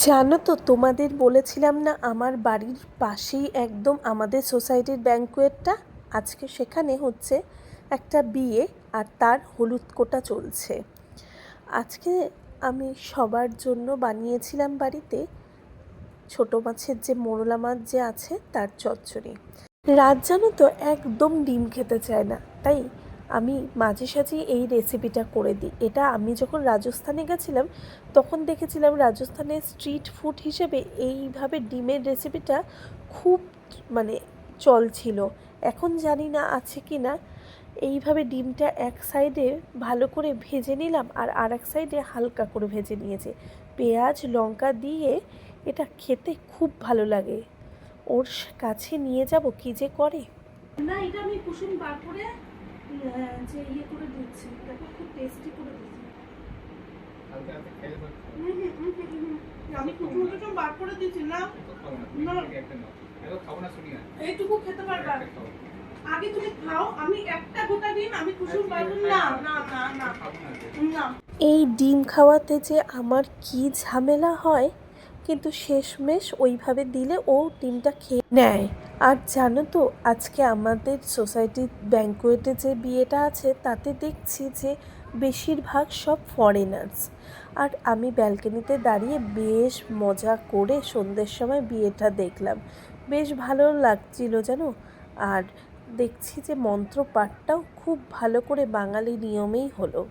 জানো তো, তোমাদের বলেছিলাম না আমার বাড়ির পাশেই একদম আমাদের সোসাইটির ব্যাংকুয়েটটা। আজকে সেখানে হচ্ছে একটা বিয়ে, আর তার হলুদ কোটা চলছে। আজকে আমি সবার জন্য বানিয়েছিলাম বাড়িতে ছোট মাছের যে মোরলা মাছ যে আছে তার চচ্চড়ি। রাত জানো তো একদম ডিম খেতে চায় না, তাই আমি মাঝে সাঝে এই রেসিপিটা করে দিই। এটা আমি যখন রাজস্থানে গেছিলাম তখন দেখেছিলাম রাজস্থানের স্ট্রিট ফুড হিসেবে এইভাবে ডিমের রেসিপিটা খুব মানে চল ছিল। এখন জানি না আছে কি না। এইভাবে ডিমটা এক সাইডে ভালো করে ভেজে নিলাম আর আরেক সাইডে হালকা করে ভেজে নিয়েছে। পেঁয়াজ লঙ্কা দিয়ে এটা খেতে খুব ভালো লাগে। ওর কাছে নিয়ে যাব কি যে করে। না, এটা আমি কুসুম বার করে যে ইয়ে করে দিচ্ছি, দেখো খুব টেস্টি করে দিচ্ছি। আমি কুসুম বার করে দিচ্ছি না, এইটুকু খেতে পারবা। আগে তুমি খাও, আমি একটা গোটা ডিম আমি কুসুম বার করি না না না না না। এই ডিম খাওয়াতে যে আমার কি ঝামেলা হয়, কিন্তু শেষমেশ ওইভাবে দিলে ও ডিমটা খেয়ে নেয়। আর জানো তো, আজকে আমাদের সোসাইটির ব্যাংকুয়েটে যে বিয়েটা আছে তাতে দেখছি যে বেশিরভাগ সব ফরেনার্স। আর আমি ব্যালকনিতে দাঁড়িয়ে বেশ মজা করে সন্ধ্যের সময় বিয়েটা দেখলাম। বেশ ভালো লাগছিল জানো। আর দেখছি যে মন্ত্রপাঠটাও খুব ভালো করে বাঙালি নিয়মেই হলো।